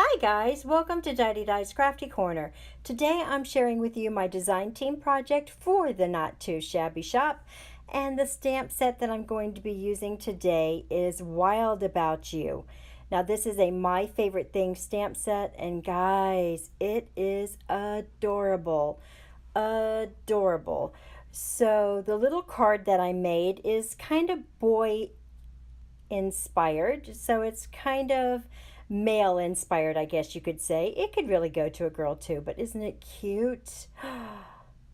Hi guys, welcome to Didedi's Crafty Corner. Today I'm sharing with you my design team project for the Not Too Shabby Shop, and the stamp set that I'm going to be using today is Wild About You. Now this is a My Favorite Thing stamp set, and guys, it is adorable. Adorable. So the little card that I made is kind of boy inspired, so it's kind of male inspired, I guess you could say. It could really go to a girl too, but isn't it cute?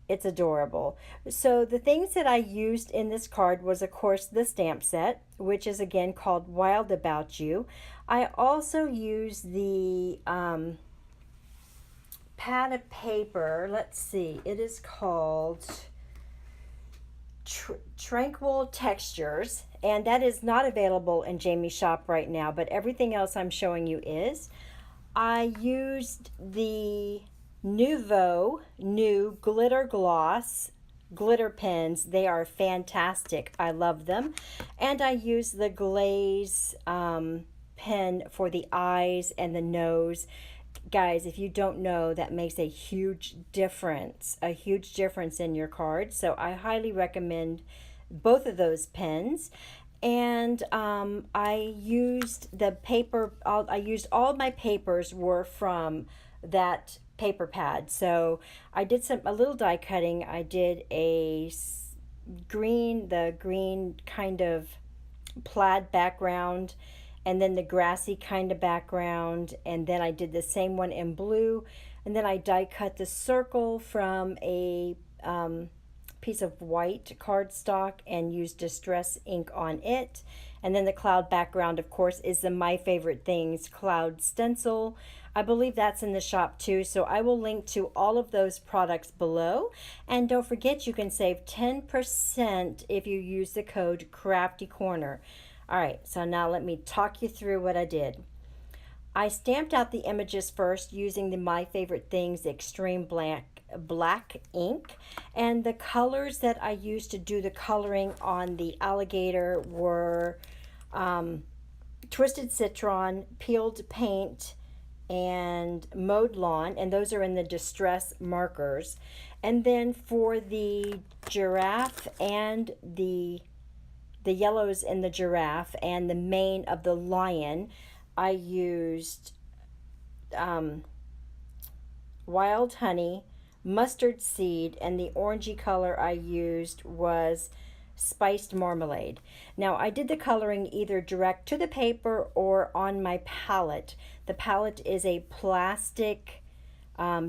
It's adorable. So the things that I used in this card was, of course, the stamp set, which is again called Wild About You. I also used the pad of paper. Let's see, it is called Tranquil Textures, and that is not available in Jamie's shop right now, but everything else I'm showing you is. I used the Nouveau new glitter gloss glitter pens. They are fantastic. I love them. And I used the glaze pen for the eyes and the nose. Guys, if you don't know, that makes a huge difference in your card. So I highly recommend both of those pens. And I used the paper, I used all my papers were from that paper pad. So I did a little die cutting. I did the green kind of plaid background, and then the grassy kind of background, and then I did the same one in blue, and then I die cut the circle from a piece of white cardstock and used distress ink on it. And then the cloud background, of course, is the My Favorite Things cloud stencil. I believe that's in the shop too, so I will link to all of those products below. And don't forget, you can save 10% if you use the code CraftyCorner. All right, so now let me talk you through what I did. I stamped out the images first using the My Favorite Things Extreme Black ink, and the colors that I used to do the coloring on the alligator were Twisted Citron, Peeled Paint, and Mowed Lawn, and those are in the distress markers. And then for the giraffe and the yellows in the giraffe and the mane of the lion, I used Wild Honey, Mustard Seed, and the orangey color I used was Spiced Marmalade. Now I did the coloring either direct to the paper or on my palette. The palette is a plastic,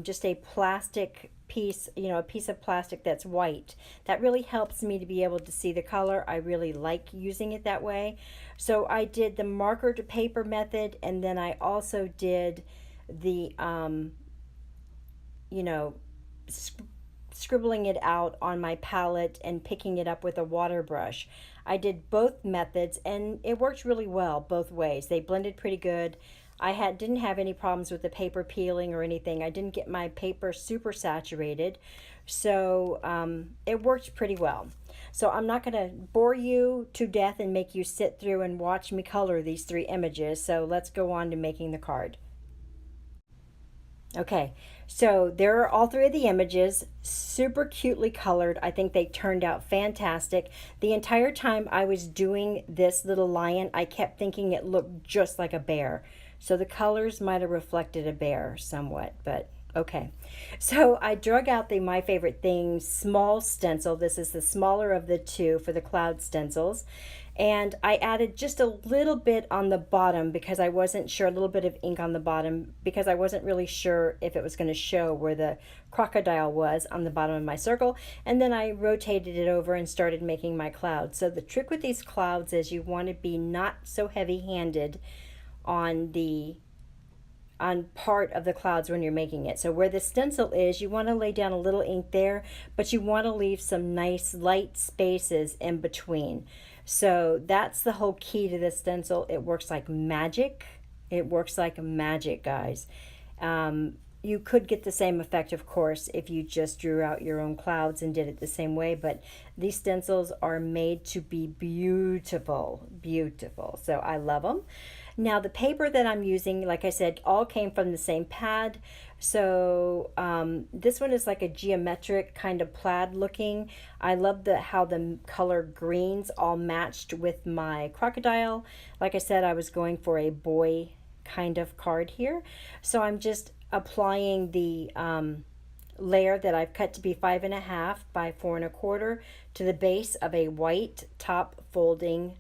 just a plastic piece, a piece of plastic that's white. That really helps me to be able to see the color. I really like using it that way. So I did the marker to paper method, and then I also did the scribbling it out on my palette and picking it up with a water brush. I did both methods, and it worked really well both ways. They blended pretty good. I didn't have any problems with the paper peeling or anything. I didn't get my paper super saturated, so it worked pretty well. So I'm not going to bore you to death and make you sit through and watch me color these three images, so let's go on to making the card. Okay, so there are all three of the images, super cutely colored. I think they turned out fantastic. The entire time I was doing this little lion, I kept thinking it looked just like a bear. So the colors might have reflected a bear somewhat, but okay. So I drug out the My Favorite Things small stencil. This is the smaller of the two for the cloud stencils. And I added just a little bit on the bottom because I wasn't sure, a little bit of ink on the bottom because I wasn't really sure if it was going to show where the crocodile was on the bottom of my circle. And then I rotated it over and started making my clouds. So the trick with these clouds is you want to be not so heavy-handed on part of the clouds when you're making it. So where the stencil is, you want to lay down a little ink there, but you want to leave some nice light spaces in between. So that's the whole key to this stencil. It works like magic. It works like magic, guys. You could get the same effect, of course, if you just drew out your own clouds and did it the same way, but these stencils are made to be beautiful, beautiful. So I love them. Now the paper that I'm using, like I said, all came from the same pad. So this one is like a geometric kind of plaid looking. I love how the color greens all matched with my crocodile. Like I said, I was going for a boy kind of card here. So I'm just applying the layer that I've cut to be 5.5 by 4.25 to the base of a white top folding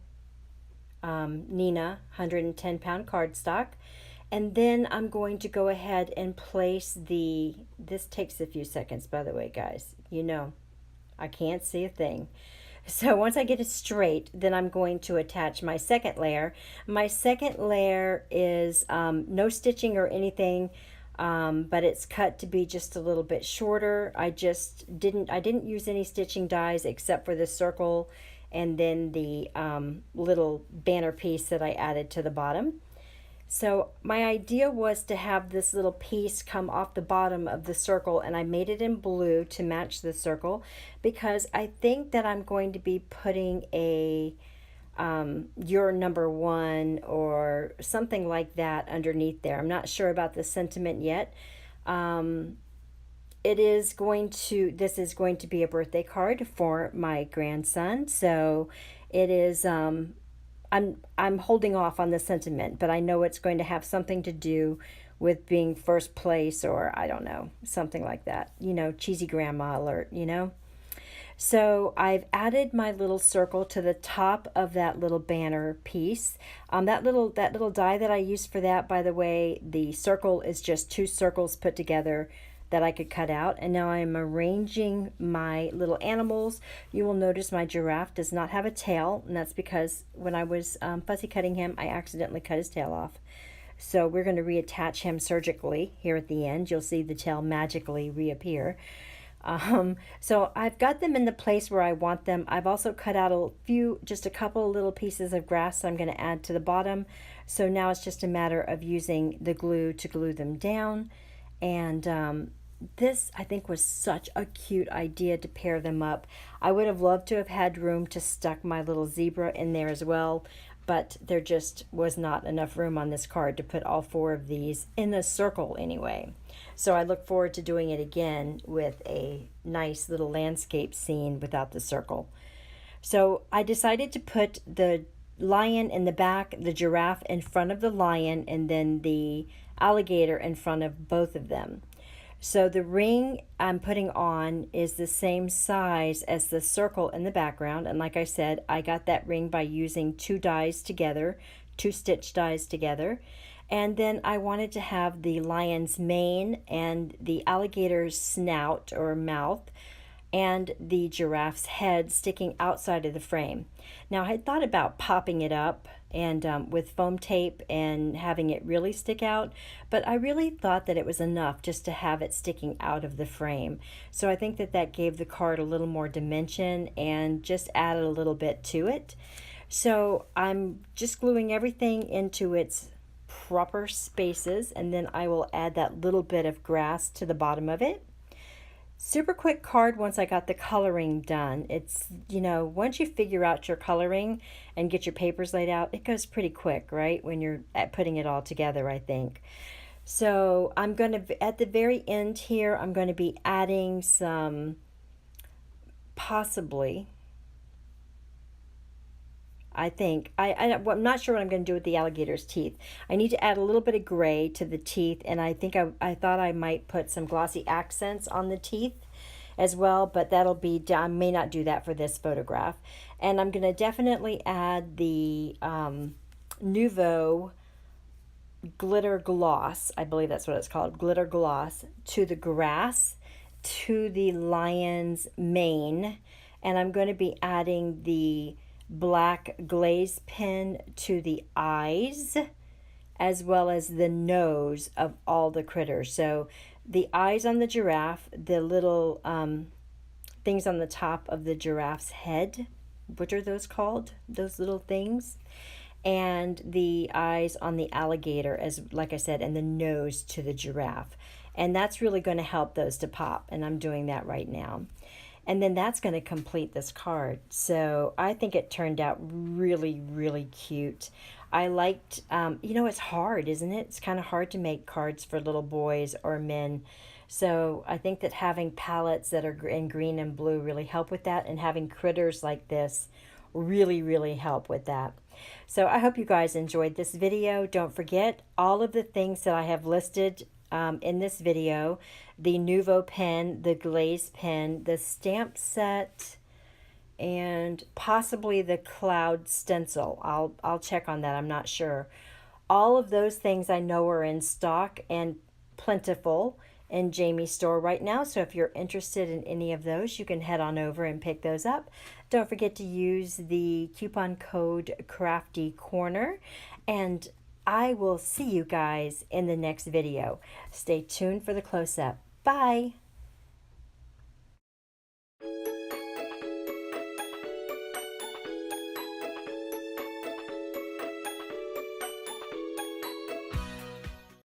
Nina 110-pound cardstock. And then I'm going to go ahead and place this takes a few seconds, by the way, guys. You know, I can't see a thing. So once I get it straight, then I'm going to attach my second layer. My second layer is no stitching or anything, but it's cut to be just a little bit shorter. I didn't use any stitching dies except for the circle and then the little banner piece that I added to the bottom. So my idea was to have this little piece come off the bottom of the circle, and I made it in blue to match the circle because I think that I'm going to be putting a your number one or something like that underneath there. I'm not sure about the sentiment yet. This is going to be a birthday card for my grandson, so it is I'm holding off on the sentiment, but I know it's going to have something to do with being first place, or I don't know, something like that. You know, cheesy grandma alert, you know? So I've added my little circle to the top of that little banner piece. That little die that I used for that, by the way, the circle is just 2 circles put together that I could cut out. And now I'm arranging my little animals. You will notice my giraffe does not have a tail, and that's because when I was fussy cutting him, I accidentally cut his tail off. So we're going to reattach him surgically here at the end. You'll see the tail magically reappear. So I've got them in the place where I want them. I've also cut out just a couple little pieces of grass I'm going to add to the bottom. So now it's just a matter of using the glue to glue them down. And this, I think, was such a cute idea to pair them up. I would have loved to have had room to stuck my little zebra in there as well, but there just was not enough room on this card to put all 4 of these in a circle anyway. So I look forward to doing it again with a nice little landscape scene without the circle. So I decided to put the lion in the back, the giraffe in front of the lion, and then the alligator in front of both of them. So the ring I'm putting on is the same size as the circle in the background, and like I said, I got that ring by using 2 dies together, 2 stitch dies together. And then I wanted to have the lion's mane and the alligator's snout or mouth and the giraffe's head sticking outside of the frame. Now I had thought about popping it up and with foam tape and having it really stick out, but I really thought that it was enough just to have it sticking out of the frame. So I think that gave the card a little more dimension and just added a little bit to it. So I'm just gluing everything into its proper spaces, and then I will add that little bit of grass to the bottom of it. Super quick card once I got the coloring done. It's, you know, once you figure out your coloring and get your papers laid out, it goes pretty quick, right? When you're putting it all together, I think. So I'm going to, at the very end here, I'm going to be adding some, possibly, I think, I'm not sure what I'm going to do with the alligator's teeth. I need to add a little bit of gray to the teeth, and I think I thought I might put some glossy accents on the teeth as well, but that'll be, I may not do that for this photograph. And I'm going to definitely add the Nouveau glitter gloss, I believe that's what it's called, glitter gloss, to the grass, to the lion's mane, and I'm going to be adding the black glaze pen to the eyes as well as the nose of all the critters. So the eyes on the giraffe, the little things on the top of the giraffe's head, what are those called? Those little things. And the eyes on the alligator, as like I said, and the nose to the giraffe. And that's really going to help those to pop, and I'm doing that right now. And then that's going to complete this card. So I think it turned out really, really cute. I liked, you know, it's hard, isn't it? It's kind of hard to make cards for little boys or men. So I think that having palettes that are in green and blue really help with that, and having critters like this really, really help with that. So I hope you guys enjoyed this video. Don't forget all of the things that I have listed in this video: the Nuvo pen, the glaze pen, the stamp set, and possibly the cloud stencil. I'll check on that. I'm not sure. All of those things I know are in stock and plentiful in Jamie's store right now. So if you're interested in any of those, you can head on over and pick those up. Don't forget to use the coupon code CraftyCorner, and I will see you guys in the next video. Stay tuned for the close-up. Bye.